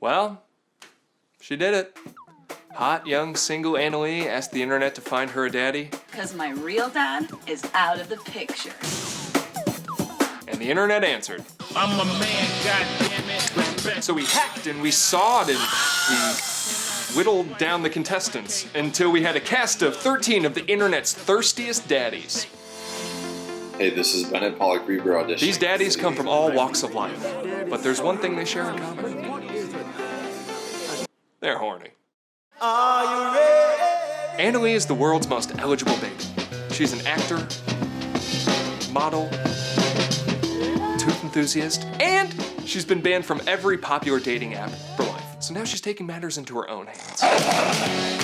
Well, she did it. Hot, young, single Annaleigh asked the internet to find her a daddy. Because my real dad is out of the picture. And the internet answered. I'm a man, goddammit. So we hacked and we sawed and we whittled down the contestants until we had a cast of 13 of the internet's thirstiest daddies. Hey, this is Bennett Pollock Reaver auditioning. These daddies come from all walks of life, but there's one thing they share in common. They're horny. Annaleigh is the world's most eligible baby. She's an actor, model, tooth enthusiast, and she's been banned from every popular dating app for life. So now she's taking matters into her own hands.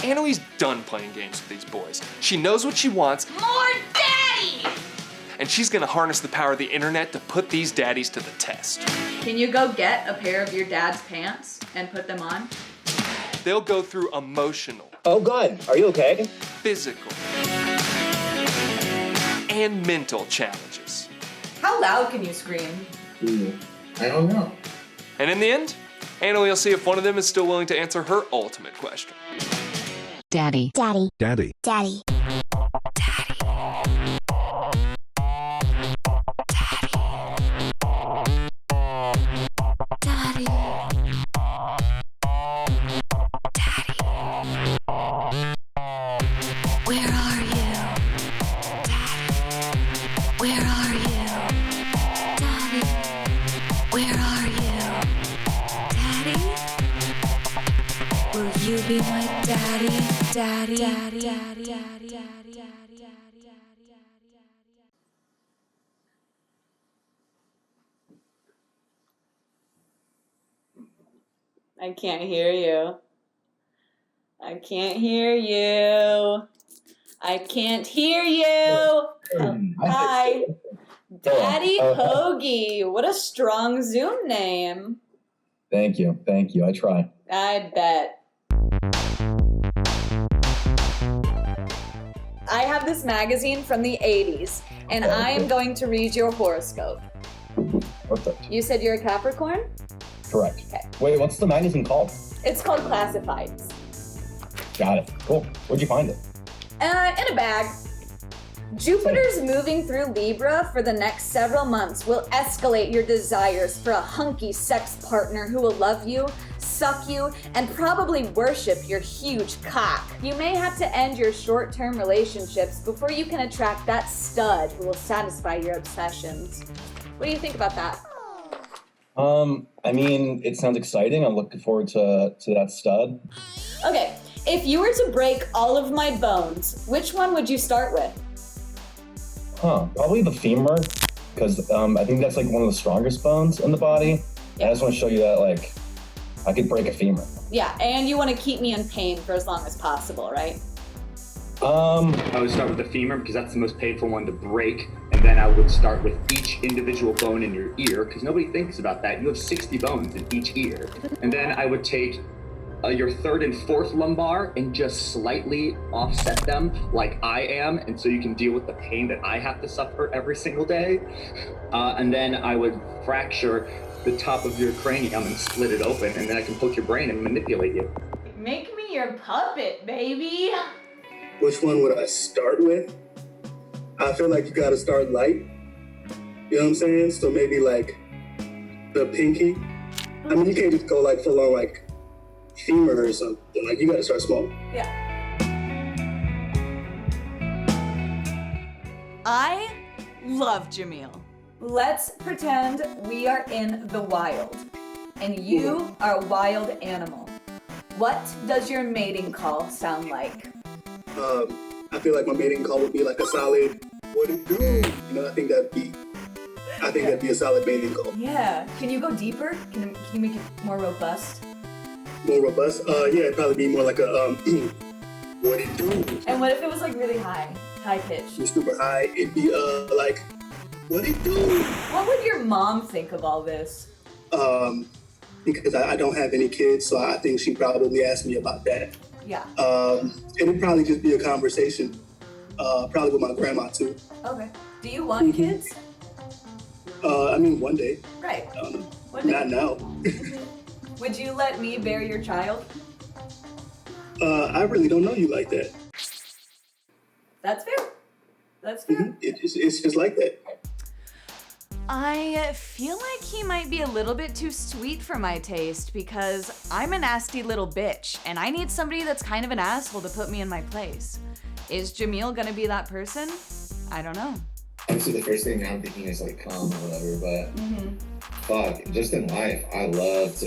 Annaleigh's done playing games with these boys. She knows what she wants. More daddy! And she's gonna harness the power of the internet to put these daddies to the test. Can you go get a pair of your dad's pants and put them on? They'll go through emotional. Oh, good. Are you okay? Physical. And mental challenges. How loud can you scream? I don't know. And in the end, Annaleigh will see if one of them is still willing to answer her ultimate question. Daddy. Daddy. Daddy. Daddy. Where are you? Daddy. Where are you? Daddy. Where are you? Daddy. Will you be my daddy? Daddy. Daddy. Daddy. Daddy. I can't hear you. I can't hear you. I can't hear you. Oh, hi. Daddy Hoagie. What a strong Zoom name. Thank you. Thank you. I try. I bet. I have this magazine from the 80s, and I am going to read your horoscope. Perfect. You said you're a Capricorn? Correct. Okay. Wait, what's the magazine called? It's called Classifieds. Got it. Cool. Where'd you find it? In a bag. Jupiter's moving through Libra for the next several months will escalate your desires for a hunky sex partner who will love you, suck you, and probably worship your huge cock. You may have to end your short-term relationships before you can attract that stud who will satisfy your obsessions. What do you think about that? I mean, it sounds exciting. I'm looking forward to that stud. Okay, if you were to break all of my bones, which one would you start with? Probably the femur, because I think that's like one of the strongest bones in the body. Yeah. I just want to show you that, like, I could break a femur. Yeah, and you want to keep me in pain for as long as possible, right? I would start with the femur because that's the most painful one to break, and then I would start with each individual bone in your ear because nobody thinks about that. You have 60 bones in each ear. And then I would take your third and fourth lumbar and just slightly offset them like I am, and so you can deal with the pain that I have to suffer every single day. And then I would fracture the top of your cranium and split it open, and then I can poke your brain and manipulate you. Make me your puppet, baby. Which one would I start with? I feel like you gotta start light. You know what I'm saying? So maybe like the pinky. I mean, you can't just go like full on like femur or something. Like you gotta start small. Yeah. I love Jamil. Let's pretend we are in the wild, and you are a wild animal. What does your mating call sound like? I feel like my mating call would be like a solid, what it do? You know, I think that'd be a solid mating call. Yeah. Can you go deeper? Can you make it more robust? More robust? Yeah, it'd probably be more like a, what it do? And what if it was like really high pitched? Super high, it'd be like, what it do? What would your mom think of all this? Because I don't have any kids, so I think she probably asked me about that. Yeah. It'd probably just be a conversation, probably with my grandma too. Okay. Do you want kids? I mean, one day. Right. Not now. Would you let me bear your child? I really don't know you like that. That's fair. That's fair. It's just like that. I feel like he might be a little bit too sweet for my taste because I'm a nasty little bitch and I need somebody that's kind of an asshole to put me in my place. Is Jamil gonna be that person? I don't know. Obviously, the first thing I'm thinking is like calm or whatever, but fuck, just in life, I love to.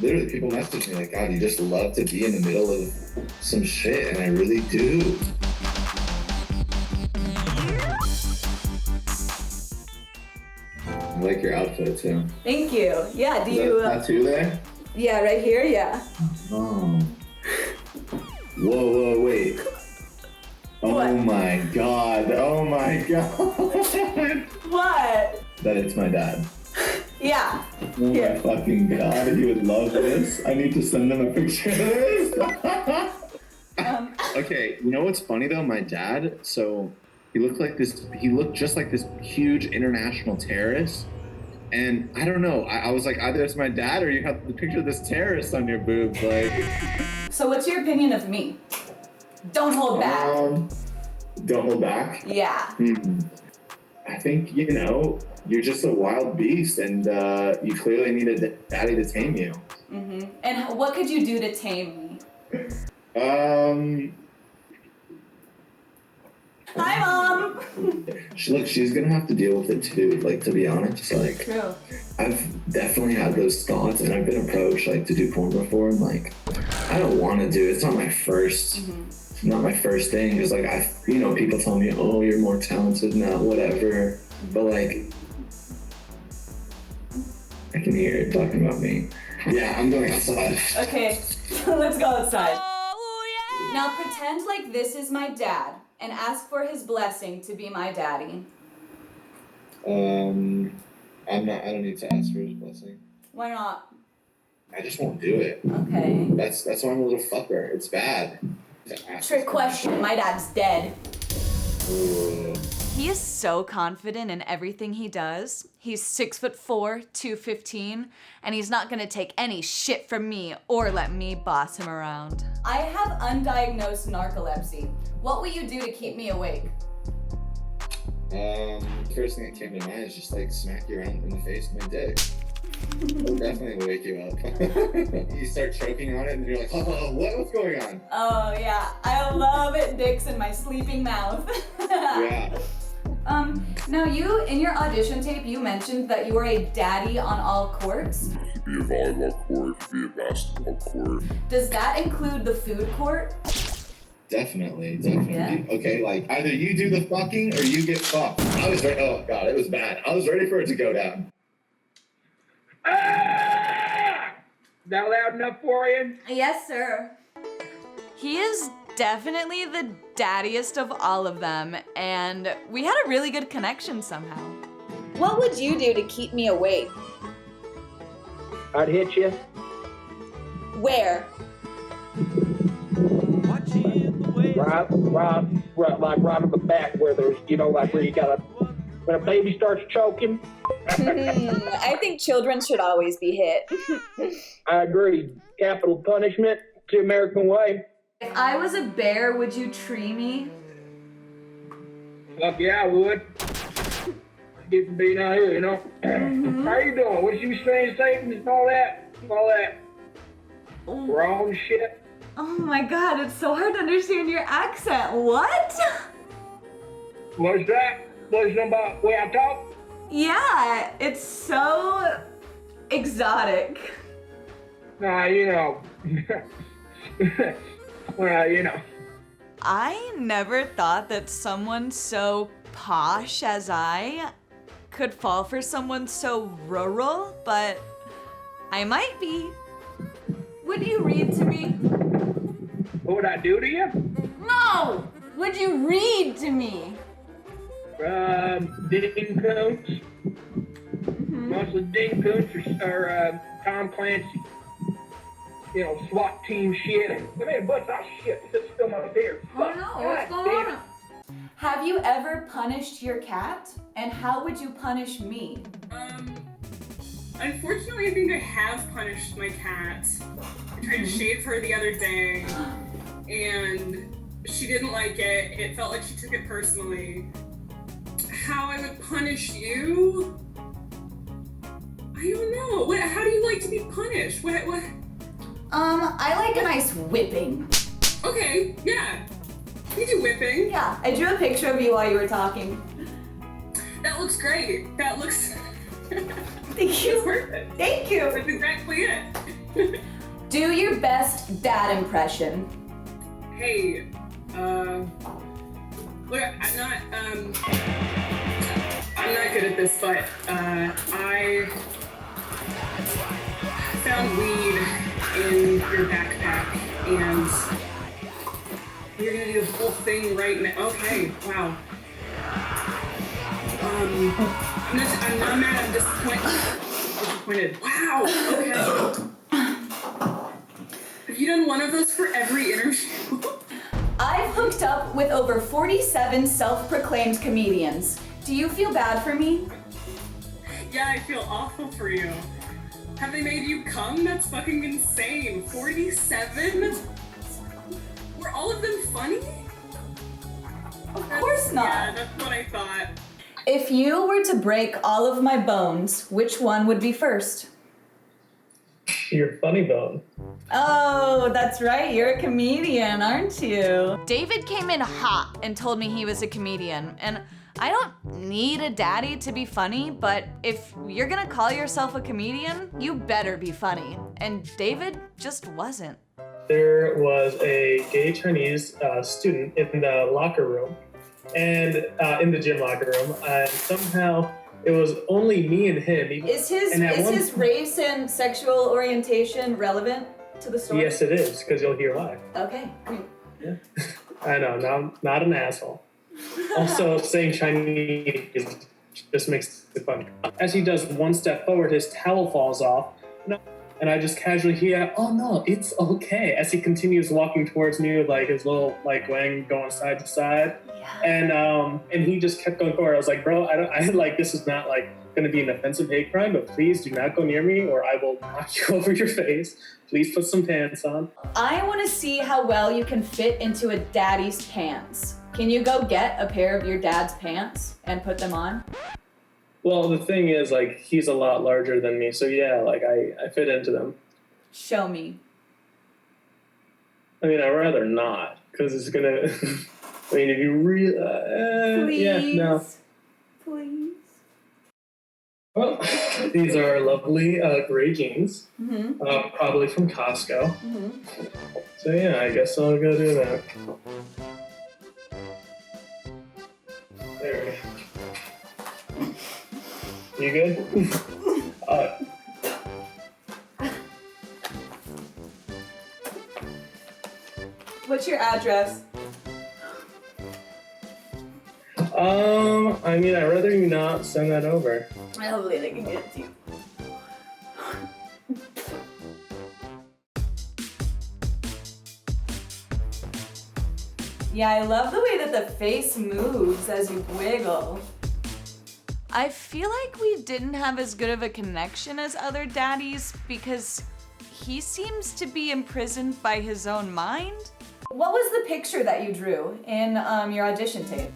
Literally, people message me like, God, you just love to be in the middle of some shit, and I really do. I like your outfit too. Thank you. Yeah, do Is you... that tattoo there? Yeah, right here, yeah. Oh. Whoa, wait. Oh What? my god. Oh my god. What? That it's my dad. Yeah. Oh my fucking god, he would love this. I need to send him a picture of this. Okay, you know what's funny though? My dad, so he looked just like this huge international terrorist. And I don't know, I was like, either it's my dad or you have the picture of this terrorist on your boobs, like. So what's your opinion of me? Don't hold back. Don't hold back? Yeah. I think, you're just a wild beast and you clearly need a daddy to tame you. And what could you do to tame me? Hi, Mom! Look, she's gonna have to deal with it too, like, to be honest. Like, True. I've definitely had those thoughts and I've been approached, like, to do porn before and, like, I don't want to do it. It's not my first, not my first thing. Because, like, people tell me, oh, you're more talented now, whatever. But, like, I can hear it talking about me. Yeah, I'm going outside. Okay, let's go outside. Now pretend like this is my dad and ask for his blessing to be my daddy. I don't need to ask for his blessing. Why not? I just won't do it. Okay. That's why I'm a little fucker. It's bad. Trick question, my dad's dead. Ooh. He is so confident in everything he does. He's 6'4", 215, and he's not gonna take any shit from me or let me boss him around. I have undiagnosed narcolepsy. What will you do to keep me awake? The first thing that came to mind is just like smack you around in the face with my dick. It'll definitely wake you up. You start choking on it and you're like, oh, what's going on? Oh yeah, I love it, dicks in my sleeping mouth. Yeah. Now in your audition tape, you mentioned that you were a daddy on all courts. It could be a volleyball court, it could be a basketball court. Does that include the food court? Definitely. Yeah. Okay, like either you do the fucking or you get fucked. I was ready. Oh god, it was bad. I was ready for it to go down. That loud enough for you? Yes, sir. He is definitely the daddiest of all of them, and we had a really good connection somehow. What would you do to keep me awake? I'd hit you. Where? Right, right on the back where there's, like where you gotta, when a baby starts choking. I think children should always be hit. I agree. Capital punishment, the American way. If I was a bear, would you tree me? Fuck yeah, I would. Get to be down here, How you doing? What you saying, Satan, and all that? Wrong shit. Oh my god, it's so hard to understand your accent. What? What's that? What's about the way I talk? Yeah, it's so exotic. Nah, well, I never thought that someone so posh as I could fall for someone so rural, but I might be. Would you read to me? What would I do to you? No! Would you read to me? Ding Coons. Mostly Ding Coons or Tom Clancy. SWAT team shit. Come here, bust out shit. Sit still my beer. Oh no, what's going on? Have you ever punished your cat? And how would you punish me? Unfortunately, I think I have punished my cat. I tried to shave her the other day, and she didn't like it. It felt like she took it personally. How I would punish you? I don't know. How do you like to be punished? What? I like a nice whipping. Okay, yeah. You do whipping. Yeah, I drew a picture of you while you were talking. That looks great. That looks... Thank you. That's perfect. Thank you. That's exactly it. Do your best dad impression. Hey, look, I'm not good at this, but, I found weed in your backpack, and you're gonna do the whole thing right now. Okay, wow. I'm not mad, I'm disappointed. Wow, okay. Have you done one of those for every interview? I've hooked up with over 47 self-proclaimed comedians. Do you feel bad for me? Yeah, I feel awful for you. Have they made you come? That's fucking insane. 47? Were all of them funny? Of course not. Yeah, that's what I thought. If you were to break all of my bones, which one would be first? Your funny bone. Oh, that's right. You're a comedian, aren't you? David came in hot and told me he was a comedian. And I don't need a daddy to be funny, but if you're gonna call yourself a comedian, you better be funny. And David just wasn't. There was a gay Chinese student in the locker room, and in the gym locker room, and somehow it was only me and him. Is his race and sexual orientation relevant to the story? Yes, it is, because you'll hear why. Okay, great. Yeah. I know, now not an asshole. Also, saying Chinese just makes it funny. As he does one step forward, his towel falls off. No. And I just casually hear, "Oh no, it's okay," as he continues walking towards me with like his little like wang going side to side. Yeah. And he just kept going forward. I was like, "Bro, I like this is not like going to be an offensive hate crime, but please do not go near me or I will knock you over your face. Please put some pants on." I want to see how well you can fit into a daddy's pants. Can you go get a pair of your dad's pants and put them on? Well, the thing is, like, he's a lot larger than me, so yeah, like, I fit into them. Show me. I mean, I'd rather not, because it's gonna... I mean, if you really... Please. Yeah, no. Please. Well, these are lovely gray jeans, Mm-hmm. probably from Costco. Mm-hmm. So yeah, I guess I'll go do that. There we go. You good? What's your address? I mean, I'd rather you not send that over. Hopefully they can get it to you. Yeah, I love the way that the face moves as you wiggle. I feel like we didn't have as good of a connection as other daddies because he seems to be imprisoned by his own mind. What was the picture that you drew in your audition tape?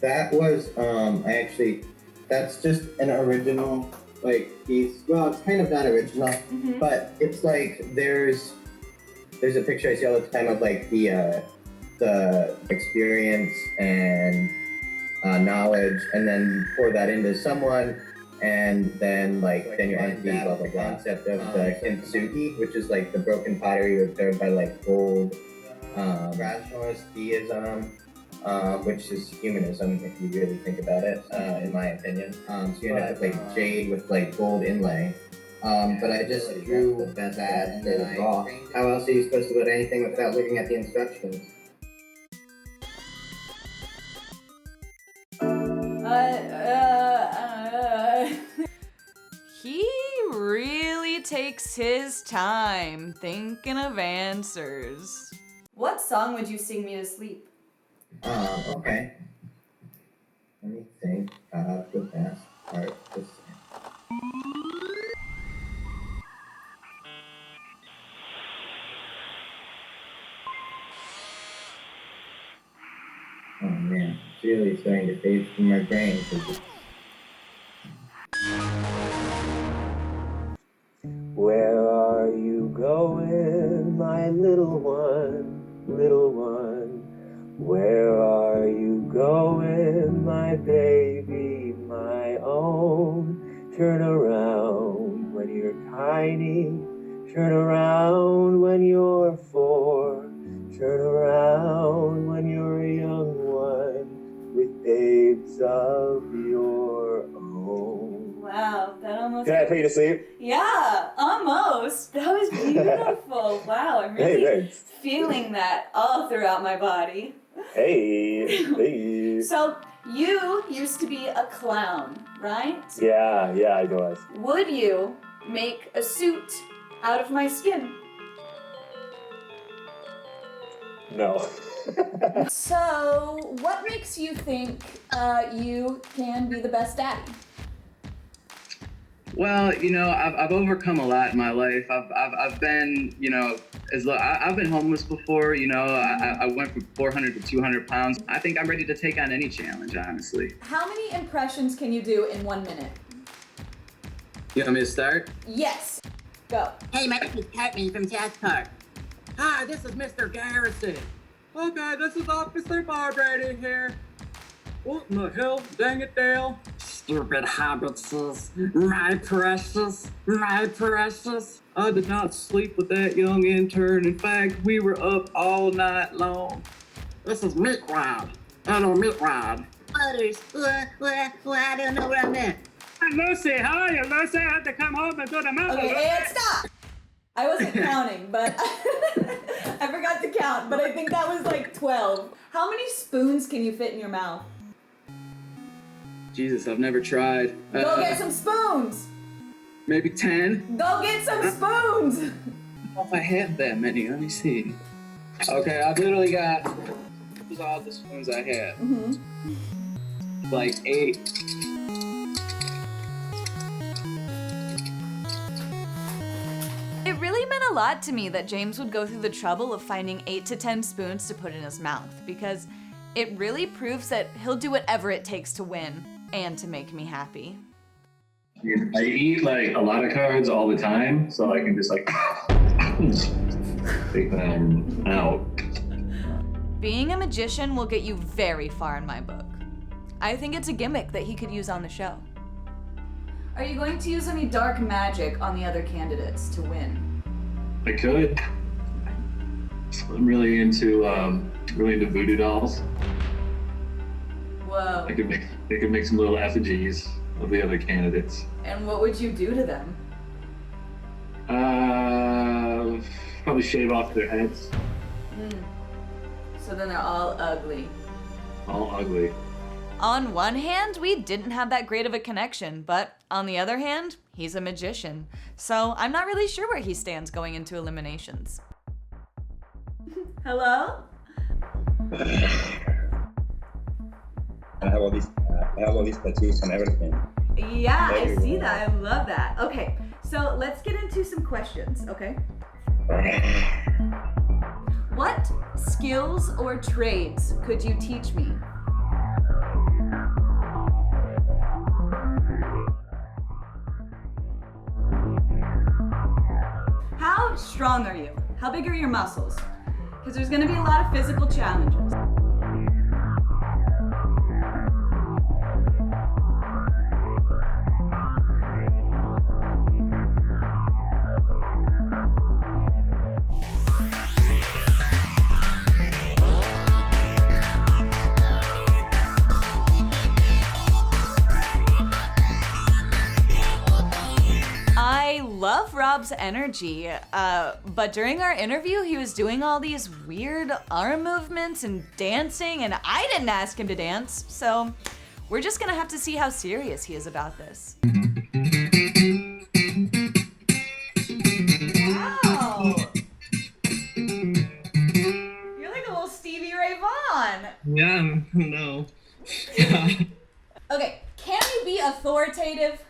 That was, that's just an original, like, piece. Well, it's kind of not original, but it's like, there's a picture I see all the time of, like, the experience and knowledge, and then pour that into someone, and then, like, then you're into the concept of the kintsugi, which is, like, the broken pottery repaired by, like, gold, rationalist theism, which is humanism, if you really think about it, in my opinion. So you end up with like jade with like gold inlay. But I just drew that to draw. How else are you supposed to put anything without looking at the instructions? He really takes his time thinking of answers. What song would you sing me to sleep? Okay. Let me think of the best part to say. Oh man, it's really starting to fade from my brain because it's... Where are you going, my little one, little one? Where are you going, my baby, my own? Turn around when you're tiny, turn around when you're 4, turn around when you're a young one with babes of your own. Wow, that almost... Can I put you to sleep? Yeah, almost. That was beautiful. Wow, I'm really Thanks. feeling that all throughout my body. Hey. So, you used to be a clown, right? Yeah, I was. Would you make a suit out of my skin? No. So, what makes you think you can be the best daddy? Well, I've overcome a lot in my life. I've been, I've been homeless before. I went from 400 to 200 pounds. I think I'm ready to take on any challenge, honestly. How many impressions can you do in 1 minute? You want me to start? Yes. Go. Hey, my name is Courtney from South Park. Hi, this is Mr. Garrison. Okay, this is Officer Barbrady here. What in the hell? Dang it, Dale. Stupid hobbitses. My precious. My precious. I did not sleep with that young intern. In fact, we were up all night long. This is Meat Rod. Hello, Meat Rod. Butters. I don't know what I meant. Lucy, how are you, Lucy? I had to come home and do the mountain. Okay, and stop! I wasn't counting, but I forgot to count, but I think that was like 12. How many spoons can you fit in your mouth? Jesus, I've never tried. Go get some spoons! Maybe 10? Go get some spoons! I don't know if I have that many. Let me see. Okay, I've literally got... These are all the spoons I had. Mm-hmm. Like 8. It really meant a lot to me that James would go through the trouble of finding 8 to 10 spoons to put in his mouth, because it really proves that he'll do whatever it takes to win and to make me happy. I eat like a lot of cards all the time, so I can just like take them out. Being a magician will get you very far in my book. I think it's a gimmick that he could use on the show. Are you going to use any dark magic on the other candidates to win? I could. I'm really into voodoo dolls. Whoa. I could make some little effigies of the other candidates. And what would you do to them? Probably shave off their heads. So then they're all ugly. All ugly. On one hand, we didn't have that great of a connection, but on the other hand, he's a magician. So I'm not really sure where he stands going into eliminations. Hello? I have all these tattoos and everything. Yeah, I see that. I love that. Okay, so let's get into some questions, okay? What skills or trades could you teach me? How strong are you? How big are your muscles? Because there's going to be a lot of physical challenges. I love Rob's energy, but during our interview, he was doing all these weird arm movements and dancing, and I didn't ask him to dance, so we're just gonna have to see how serious he is about this. Wow! You're like a little Stevie Ray Vaughan. Yeah, no. Okay, can you be authoritative?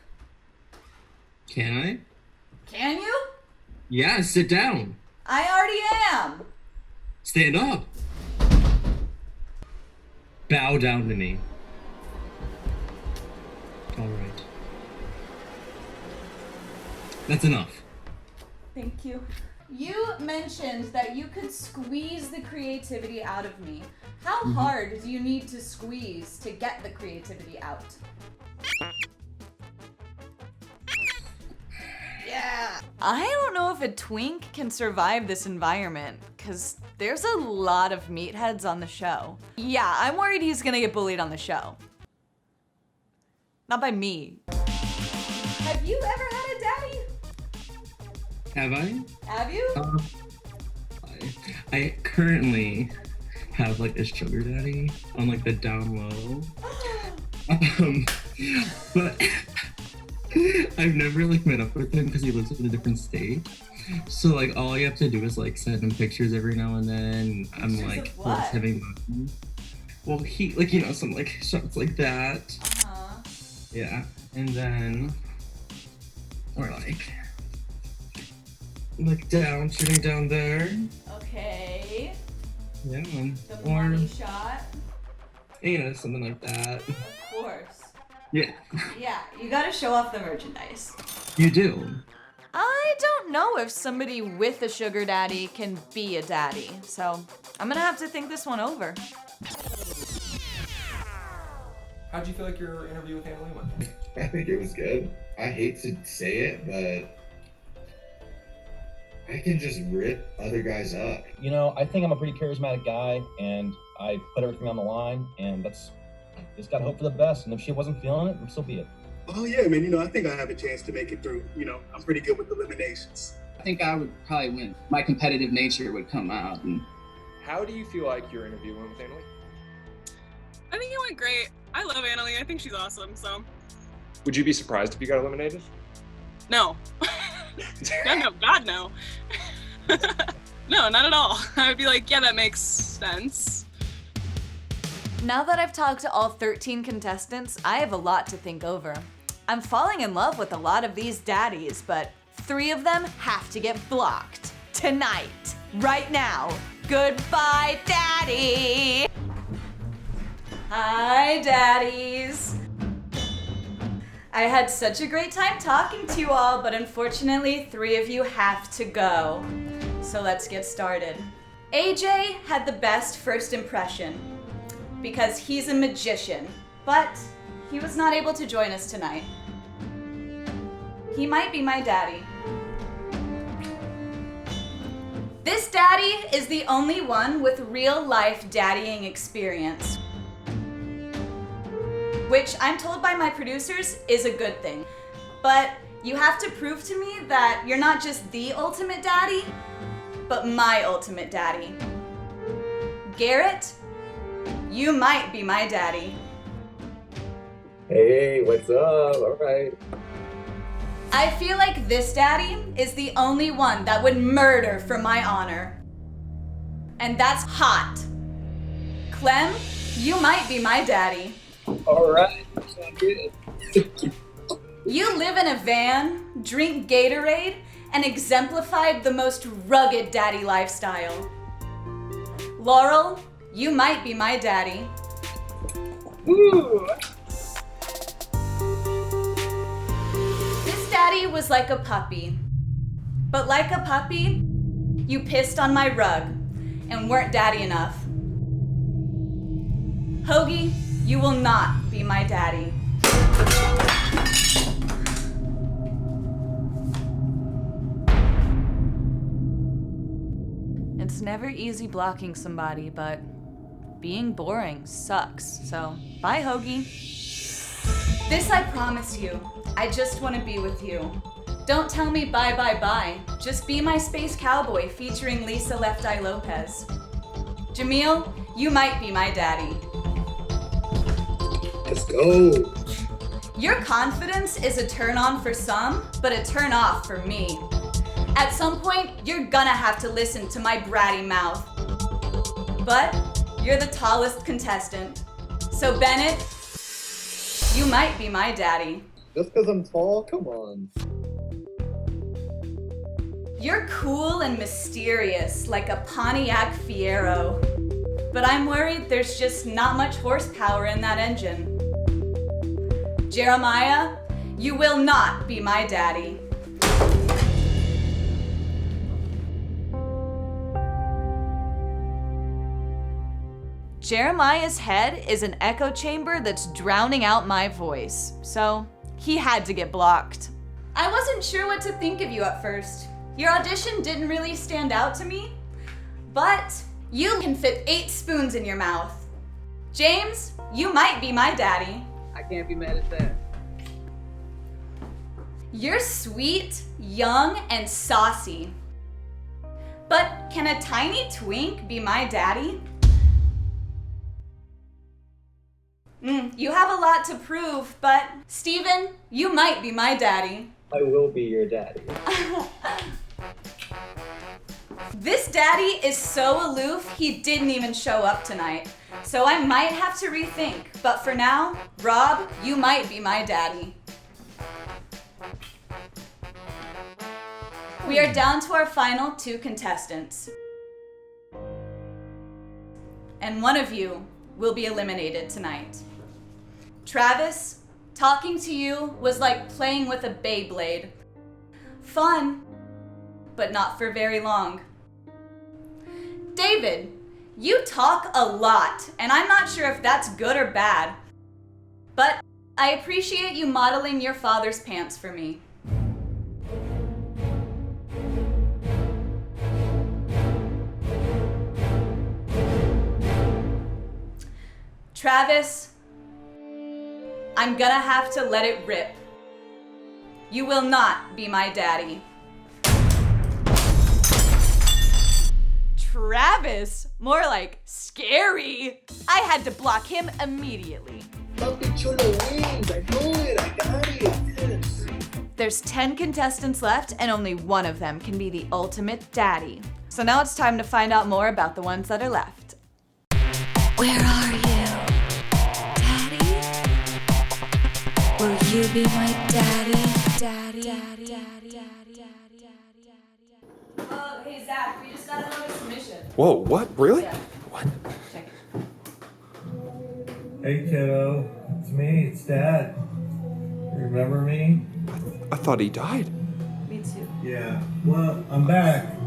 Can I? Can you? Yeah, sit down. I already am. Stand up. Bow down to me. All right. That's enough. Thank you. You mentioned that you could squeeze the creativity out of me. How hard do you need to squeeze to get the creativity out? Yeah. I don't know if a twink can survive this environment, because there's a lot of meatheads on the show. Yeah, I'm worried he's gonna get bullied on the show. Not by me. Have you ever had a daddy? Have I? Have you? I currently have like a sugar daddy on like the down low. But I've never like met up with him because he lives in a different state. So like all I have to do is like send him pictures every now and then. I'm like having fun. Well, he like, you know, some like shots like that. Yeah, and then or like down, shooting down there. Okay. Yeah. The Or money shot. you know, something like that. Of course. Yeah. Yeah, you gotta show off the merchandise. You do. I don't know if somebody with a sugar daddy can be a daddy, so I'm gonna have to think this one over. How'd you feel like your interview with Annaleigh went? I think it was good. I hate to say it, but I can just rip other guys up. You know, I think I'm a pretty charismatic guy, and I put everything on the line, and just gotta hope for the best. And if she wasn't feeling it, so be it. Oh yeah, man. You know, I think I have a chance to make it through. You know, I'm pretty good with eliminations. I think I would probably win. My competitive nature would come out. And How do you feel like your interview went with Annaleigh? I think it went great. I love Annaleigh. I think she's awesome. So Would you be surprised if you got eliminated? no, no, God no, no, not at all. I would be like, yeah, that makes sense. Now that I've talked to all 13 contestants, I have a lot to think over. I'm falling in love with a lot of these daddies, but 3 of them have to get blocked. Tonight. Right now. Goodbye, daddy! Hi, daddies. I had such a great time talking to you all, but unfortunately 3 of you have to go. So let's get started. AJ had the best first impression because he's a magician, but he was not able to join us tonight. He might be my daddy. This daddy is the only one with real life daddying experience, which I'm told by my producers is a good thing. But you have to prove to me that you're not just the ultimate daddy, but my ultimate daddy. Garrett, you might be my daddy. Hey, what's up? All right. I feel like this daddy is the only one that would murder for my honor. And that's hot. Clem, you might be my daddy. All right. Sound good. You live in a van, drink Gatorade, and exemplified the most rugged daddy lifestyle. Laurel, you might be my daddy. Woo! This daddy was like a puppy. But like a puppy, you pissed on my rug and weren't daddy enough. Hoagie, you will not be my daddy. It's never easy blocking somebody, but being boring sucks. So, bye, Hoagie. This I promise you. I just want to be with you. Don't tell me bye, bye, bye. Just be my space cowboy featuring Lisa Left Eye Lopez. Jamil, you might be my daddy. Let's go. Your confidence is a turn on for some, but a turn off for me. At some point, you're gonna have to listen to my bratty mouth. But you're the tallest contestant. So Bennett, you might be my daddy. Just because I'm tall? Come on. You're cool and mysterious, like a Pontiac Fiero. But I'm worried there's just not much horsepower in that engine. Jeremiah, you will not be my daddy. Jeremiah's head is an echo chamber that's drowning out my voice, so he had to get blocked. I wasn't sure what to think of you at first. Your audition didn't really stand out to me, but you can fit 8 spoons in your mouth. James, you might be my daddy. I can't be mad at that. You're sweet, young, and saucy. But can a tiny twink be my daddy? You have a lot to prove, but Steven, you might be my daddy. I will be your daddy. This daddy is so aloof, he didn't even show up tonight. So I might have to rethink, but for now, Rob, you might be my daddy. We are down to our final 2 contestants. And one of you will be eliminated tonight. Travis, talking to you was like playing with a Beyblade. Fun, but not for very long. David, you talk a lot, and I'm not sure if that's good or bad, but I appreciate you modeling your father's pants for me. Travis, I'm gonna have to let it rip. You will not be my daddy. Travis, more like scary. I had to block him immediately. Puppy Chula wings, I know it, I got it, yes. There's 10 contestants left and only one of them can be the ultimate daddy. So now it's time to find out more about the ones that are left. Where are you, Daddy? Will you be my daddy? Oh, hey Zach, we just got another submission. Whoa, what? Really? Yeah. What? Check it. Hey kiddo, it's me, it's Dad. You remember me? I thought he died. Me too. Yeah, well, I'm back.